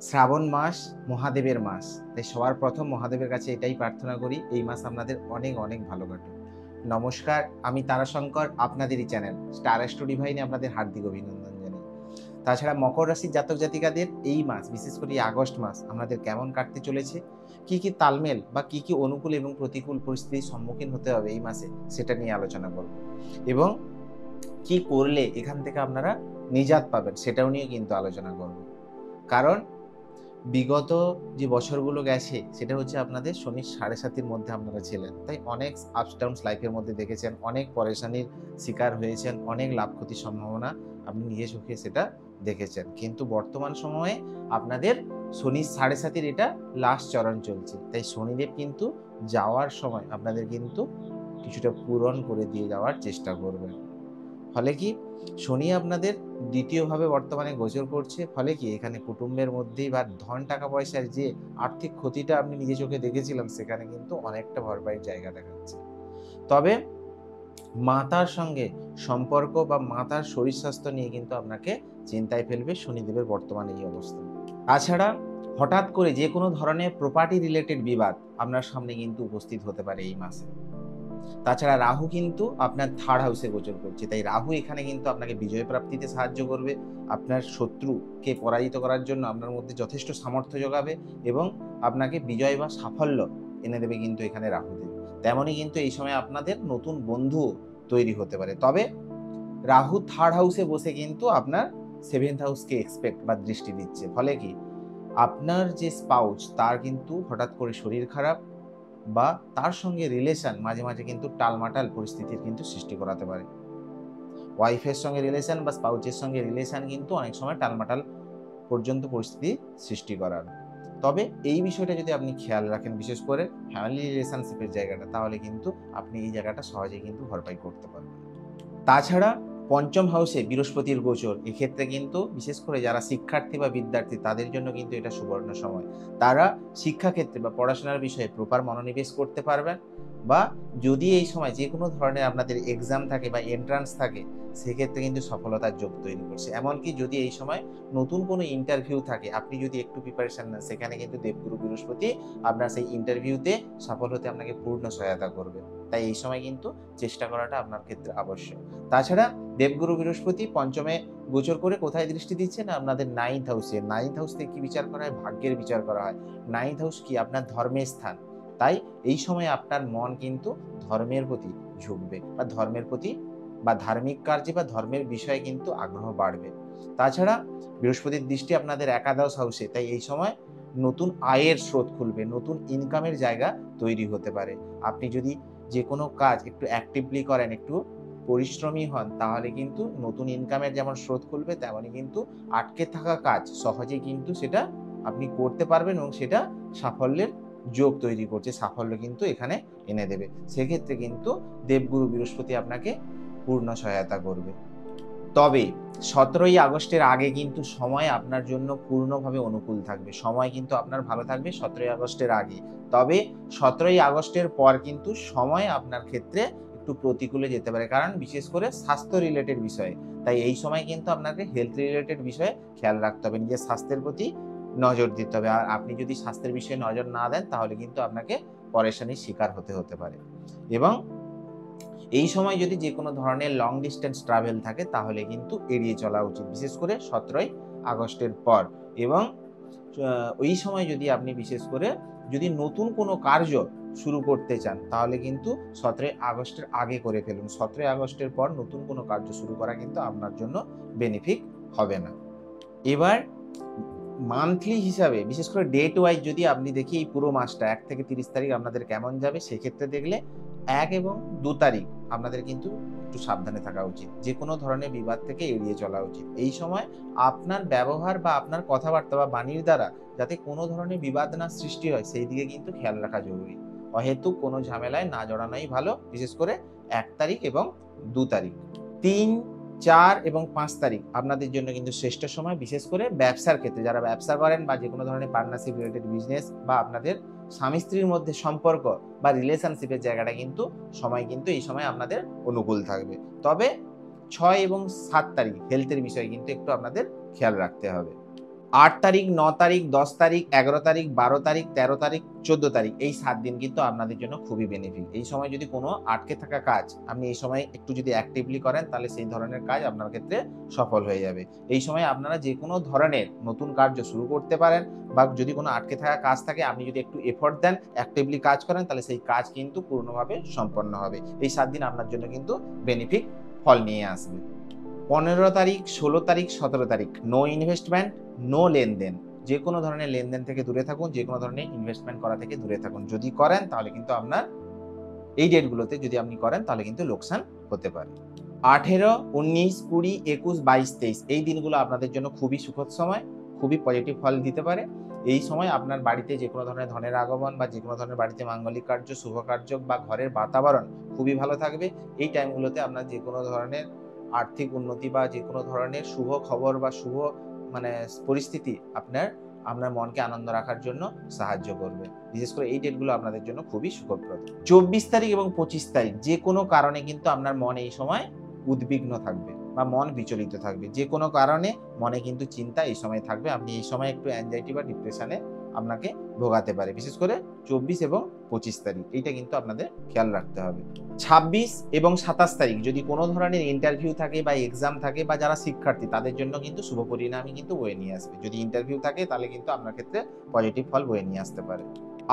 শ্রাবণ মাস মহাদেবের মাস, তাই সবার প্রথম মহাদেবের কাছে এটাই প্রার্থনা করি এই মাস আপনাদের অনেক অনেক ভালো কাটুক। নমস্কার, আমি তারাশঙ্কর, আপনাদেরই চ্যানেল স্টার অ্যাস্ট্রো ডিভাইনে আপনাদের হার্দিক অভিনন্দন জানাই। তাছাড়া মকর রাশির জাতক জাতিকাদের এই মাস, বিশেষ করে এই আগস্ট মাস আপনাদের কেমন কাটতে চলেছে, কি কি তালমেল বা কি কি অনুকূল এবং প্রতিকূল পরিস্থিতির সম্মুখীন হতে হবে এই মাসে, সেটা নিয়ে আলোচনা করব এবং কি করলে এখান থেকে আপনারা নিজাত পাবেন সেটাও নিয়ে কিন্তু আলোচনা করব। কারণ বিগত যে বছরগুলো গেছে সেটা হচ্ছে আপনাদের শনির ৭.৫-র মধ্যে আপনারা ছিলেন, তাই অনেক আপস ডাউনস লাইফের মধ্যে দেখেছেন, অনেক পরেশানির শিকার হয়েছেন, অনেক লাভ ক্ষতির সম্ভাবনা আপনি নিজে চোখে সেটা দেখেছেন। কিন্তু বর্তমান সময়ে আপনাদের শনির ৭.৫-র এটা লাস্ট চরণ চলছে, তাই শনিদেব কিন্তু যাওয়ার সময় আপনাদের কিন্তু কিছুটা পূরণ করে দিয়ে যাওয়ার চেষ্টা করবেন। ফলে কি শনি আপনাদের দ্বিতীয়ভাবে বর্তমানে গোচর করছে, ফলে কি এখানে কুটুম্বের মধ্যেই বা ধন টাকা পয়সার যে আর্থিক ক্ষতিটা আপনি নিজে চোখে দেখেছিলাম সেখানে কিন্তু অনেকটা ভরপাইয়ের জায়গা দেখাচ্ছে। তবে মাতার সঙ্গে সম্পর্ক বা মাতার শরীর স্বাস্থ্য নিয়ে কিন্তু আপনাকে চিন্তায় ফেলবে শনিদেবের বর্তমান এই অবস্থা। তাছাড়া হঠাৎ করে যে কোনো ধরনের প্রপার্টি রিলেটেড বিবাদ আপনার সামনে কিন্তু উপস্থিত হতে পারে এই মাসে। তাছাড়া রাহু কিন্তু আপনার থার্ড হাউসে গোচর করছে, তাই রাহু এখানে কিন্তু আপনাকে বিজয় প্রাপ্তিতে সাহায্য করবে, আপনার শত্রুকে পরাজিত করার জন্য আপনার মধ্যে যথেষ্ট সামর্থ্য যোগাবে এবং আপনাকে বিজয় বা সাফল্য এনে দেবে কিন্তু এখানে রাহুদেব। তেমনই কিন্তু এই সময় আপনাদের নতুন বন্ধু তৈরি হতে পারে। তবে রাহু থার্ড হাউসে বসে কিন্তু আপনার সেভেন্থ হাউসকে এক্সপেক্ট বা দৃষ্টি দিচ্ছে, ফলে কি আপনার যে স্পাউস তার কিন্তু হঠাৎ করে শরীর খারাপ বা তার সঙ্গে রিলেশন মাঝে মাঝে কিন্তু টালমাটাল পরিস্থিতির কিন্তু সৃষ্টি করাতে পারে। ওয়াইফের সঙ্গে রিলেশন বা স্পাউসের সঙ্গে রিলেশন কিন্তু অনেক সময় টালমাটাল পর্যন্ত পরিস্থিতি সৃষ্টি করার। তবে এই বিষয়টা যদি আপনি খেয়াল রাখেন, বিশেষ করে ফ্যামিলি রিলেশনশিপের জায়গাটা, তাহলে কিন্তু আপনি এই জায়গাটা সহজেই কিন্তু ভরপাই করতে পারবেন। তাছাড়া পঞ্চম হাউসে বৃহস্পতির গোচর, এক্ষেত্রে কিন্তু বিশেষ করে যারা শিক্ষার্থী বা বিদ্যার্থী তাদের জন্য কিন্তু এটা সুবর্ণ সময়। তারা শিক্ষাক্ষেত্রে বা পড়াশোনার বিষয়ে প্রপার মনোনিবেশ করতে পারবেন, বা যদি এই সময় যে কোনো ধরনের আপনাদের এক্সাম থাকে বা এন্ট্রান্স থাকে সেক্ষেত্রে কিন্তু সফলতার যোগ তৈরি করছে। এমনকি যদি এই সময় নতুন কোনো ইন্টারভিউ থাকে, আপনি যদি একটু প্রিপারেশন নেন, সেখানে কিন্তু দেবগুরু বৃহস্পতি আপনার সেই ইন্টারভিউতে সফল হতে আপনাকে পূর্ণ সহায়তা করবে। তাই এই সময় কিন্তু চেষ্টা করাটা আপনার ক্ষেত্রে আবশ্যক। তাছাড়া দেবগুরু বৃহস্পতি পঞ্চমে গোচর করে কোথায় দৃষ্টি দিচ্ছে না, আপনাদের নাইন্থ হাউসে। নাইন্থ হাউস থেকে কি বিচার করা হয়? ভাগ্যের বিচার করা হয়। নাইন্থ হাউস কি? আপনার ধর্মের স্থান। তাই এই সময় আপনার মন কিন্তু ধর্মের প্রতি ঝুঁকবে বা ধর্মের প্রতি বা ধার্মিক কার্যে বা ধর্মের বিষয়ে কিন্তু আগ্রহ বাড়বে। তাছাড়া বৃহস্পতির দৃষ্টি আপনাদের একাদশ হাউসে, তাই এই সময় নতুন আয়ের স্রোত খুলবে, নতুন ইনকামের জায়গা তৈরি হতে পারে। আপনি যদি যে কোনো কাজ একটু অ্যাক্টিভলি করেন, একটু পরিশ্রমী হন, তাহলে কিন্তু নতুন ইনকামের যেমন স্রোত খুলবে, তেমনই কিন্তু আটকে থাকা কাজ সহজেই কিন্তু সেটা আপনি করতে পারবেন এবং সেটা সাফল্যের যোগ তৈরি করছে, সাফল্য কিন্তু এখানে এনে দেবে। সেক্ষেত্রে কিন্তু দেবগুরু বৃহস্পতি আপনাকে পূর্ণ সহায়তা করবে। তবে ১৭ই আগস্টের আগে কিন্তু সময় আপনার জন্য পূর্ণভাবে অনুকূল থাকবে, সময় কিন্তু আপনার ভালো থাকবে ১৭ই আগস্টের আগে। তবে ১৭ই আগস্টের পর কিন্তু সময় আপনার ক্ষেত্রে একটু প্রতিকূলে যেতে পারে, কারণ বিশেষ করে স্বাস্থ্য রিলেটেড বিষয়ে। তাই এই সময় কিন্তু আপনাকে হেলথ রিলেটেড বিষয়ে খেয়াল রাখতে হবে, নিজের স্বাস্থ্যের প্রতি নজর দিতে হবে। আর আপনি যদি স্বাস্থ্যের বিষয়ে নজর না দেন তাহলে কিন্তু আপনাকে পরেশানির শিকার হতে পারে। এবং এই সময় যদি যে কোনো ধরনের লং ডিস্টেন্স ট্রাভেল থাকে তাহলে কিন্তু এড়িয়ে চলা উচিত, বিশেষ করে ১৭ই আগস্টের পর। এবং ওই সময় যদি আপনি বিশেষ করে যদি নতুন কোনো কার্য শুরু করতে চান তাহলে কিন্তু ১৭ই আগস্টের আগে করে ফেলুন। ১৭ই আগস্টের পর নতুন কোনো কার্য শুরু করা কিন্তু আপনার জন্য বেনিফিট হবে না। এবার মান্থলি হিসাবে বিশেষ করে ডেট ওয়াইজ যদি আপনি দেখি এই পুরো মাসটা ১ থেকে ৩০ তারিখ আপনাদের কেমন যাবে, সেক্ষেত্রে দেখলে ১ এবং ২ তারিখ আপনাদের কিন্তু একটু সাবধানে থাকা উচিত। যে কোনো ধরনের বিবাদ থেকে এড়িয়ে চলা উচিত। এই সময় আপনার ব্যবহার বা আপনার কথাবার্তা বা বাণীর দ্বারা যাতে কোনো ধরনের বিবাদ না সৃষ্টি হয় সেই দিকে কিন্তু খেয়াল রাখা জরুরি। অহেতুক কোনো ঝামেলায় না জড়ানোই ভালো, বিশেষ করে ১ তারিখ এবং ২ তারিখ। ৩, ৪ এবং ৫ তারিখ আপনাদের জন্য কিন্তু শ্রেষ্ঠ সময়, বিশেষ করে ব্যবসার ক্ষেত্রে যারা ব্যবসা করেন বা যে কোনো ধরনের পার্টনারশিপ রিলেটেড বিজনেস বা আপনাদের স্বামী স্ত্রীর মধ্যে সম্পর্ক বা রিলেশনশিপের জায়গাটা কিন্তু সময় কিন্তু এই সময় আপনাদের অনুকূল থাকবে। তবে ৬ এবং ৭ তারিখ হেলথের বিষয়ে কিন্তু একটু আপনাদের খেয়াল রাখতে হবে। 8 তারিখ, 9 তারিখ, 10 তারিখ, 11 তারিখ, 12 তারিখ, 13 তারিখ, 14 তারিখ এই 7 দিন কিন্তু আপনাদের জন্য খুবই বেনিফিট। এই সময় যদি কোনো আটকে থাকা কাজ আপনি এই সময় একটু যদি অ্যাক্টিভলি করেন, তাহলে সেই ধরনের কাজ আপনার ক্ষেত্রে সফল হয়ে যাবে। এই সময় আপনারা যেকোনো ধরনের নতুন কার্য শুরু করতে পারেন, বা যদি কোনো আটকে থাকা কাজ থাকে আপনি যদি একটু এফোর্ট দেন, অ্যাক্টিভলি কাজ করেন, তাহলে সেই কাজ কিন্তু পূর্ণভাবে সম্পন্ন হবে। এই 7 দিন আপনার জন্য কিন্তু বেনিফিট ফল নিয়ে আসবে। 15 তারিখ, 16 তারিখ, 17 তারিখ নো ইনভেস্টমেন্ট, নো লেনদেন। যে কোনো ধরনের লেনদেন থেকে দূরে থাকুন, যে কোনো ধরনের ইনভেস্টমেন্ট করা থেকে দূরে থাকুন। যদি করেন তাহলে কিন্তু আপনার এই ডেটগুলোতে যদি আপনি করেন তাহলে কিন্তু লোকসান হতে পারে। 18, 19, 20, 21, 22, 23 এই দিনগুলো আপনাদের জন্য খুবই সুখদ সময়, খুবই পজিটিভ ফল দিতে পারে। এই সময় আপনার বাড়িতে যে কোনো ধরনের ধনের আগমন বা যে কোনো ধরনের বাড়িতে মাঙ্গলিক কার্য, শুভ কার্য বা ঘরের বাতাবরণ খুবই ভালো থাকবে। এই টাইমগুলোতে আপনার যে কোনো ধরনের আর্থিক উন্নতি বা যে কোনো ধরনের শুভ খবর বা শুভ মানে পরিস্থিতি আপনার মনকে আনন্দ রাখার জন্য সাহায্য করবে। বিশেষ করে এই ডেটগুলো আপনাদের জন্য খুবই সুখপ্রদ। 24 তারিখ এবং 25 তারিখ যে কোনো কারণে কিন্তু আপনার মন এই সময় উদ্বিগ্ন থাকবে বা মন বিচলিত থাকবে। যে কোনো কারণে মনে কিন্তু চিন্তা এই সময় থাকবে। আপনি এই সময় একটু অ্যাংজাইটি বা ডিপ্রেশনে আপনাকে ভোগাতে পারে। বিশেষ করে 24 এবং 25 তারিখ এইটা কিন্তু আপনাদের খেয়াল রাখতে হবে। 26 এবং 27 তারিখ যদি কোনো ধরনের ইন্টারভিউ থাকে বা এক্সাম থাকে বা যারা শিক্ষার্থী তাদের জন্য কিন্তু শুভ পরিণামই কিন্তু বয়ে নিয়ে আসবে। যদি ইন্টারভিউ থাকে তাহলে কিন্তু আপনার ক্ষেত্রে পজিটিভ ফল বয়ে নিয়ে আসতে পারে।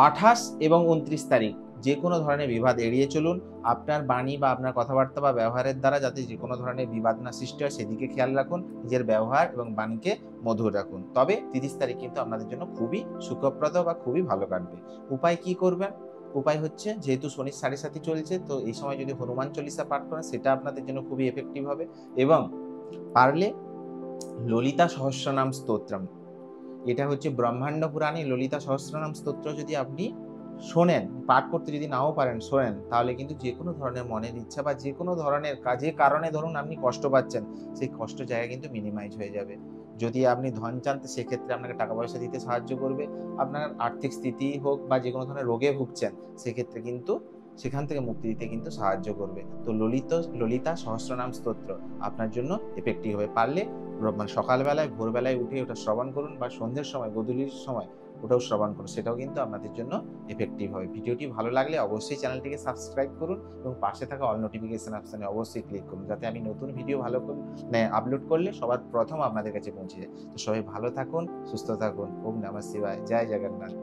28 এবং 29 তারিখ যে কোনো ধরনের বিবাদ এড়িয়ে চলুন। আপনার বাণী বা আপনার কথাবার্তা বা ব্যবহারের দ্বারা যাতে যে কোনো ধরনের বিবাদ না সৃষ্টি হয় সেদিকে খেয়াল রাখুন। নিজের ব্যবহার এবং বাণীকে মধুর রাখুন। তবে 30 তারিখ কিন্তু আপনাদের জন্য খুবই সুখপ্রদ বা খুবই ভালো কাটবে। উপায় কি করবেন? উপায় হচ্ছে, যেহেতু শনির সাড়ে সাথী চলছে, তো এই সময় যদি হনুমান চল্লিশা পাঠ করেন সেটা আপনাদের জন্য খুবই এফেক্টিভ হবে। এবং পারলে ললিতা সহস্রনাম স্তোত্রম, এটা হচ্ছে ব্রহ্মাণ্ড পুরাণে ললিতা সহস্রনাম স্তোত্র যদি আপনি শোনেন, পাঠ করতে যদি নাও পারেন শোনেন, তাহলে কিন্তু যে কোনো ধরনের মনের ইচ্ছা বা যে কোনো ধরনের কাজে কারণে ধরুন আপনি কষ্ট পাচ্ছেন, সেই কষ্ট জায়গা কিন্তু মিনিমাইজ হয়ে যাবে। যদি আপনি ধন চান তো সেক্ষেত্রে আপনাকে টাকা পয়সা দিতে সাহায্য করবে। আপনার আর্থিক স্থিতি হোক বা যে কোনো ধরনের রোগে ভুগছেন সেক্ষেত্রে কিন্তু সেখান থেকে মুক্তি দিতে কিন্তু সাহায্য করবে। তো ললিতা সহস্রনাম স্তোত্র আপনার জন্য এফেক্টিভ হবে। পারলে মানে সকালবেলায় ভোরবেলায় উঠে ওটা শ্রবণ করুন, বা সন্ধ্যের সময় গোধূলির সময় ওটাও শ্রবণ করুন, সেটাও কিন্তু আপনাদের জন্য এফেক্টিভ হবে। ভিডিওটি ভালো লাগলে অবশ্যই চ্যানেলটিকে সাবস্ক্রাইব করুন এবং পাশে থাকা অল নোটিফিকেশন অপশনে অবশ্যই ক্লিক করুন, যাতে আমি নতুন ভিডিও আপলোড করলে সবার প্রথম আপনাদের কাছে পৌঁছে যায়। তো সবাই ভালো থাকুন, সুস্থ থাকুন। ওম নমঃ শিবায়। জয় জগন্নাথ।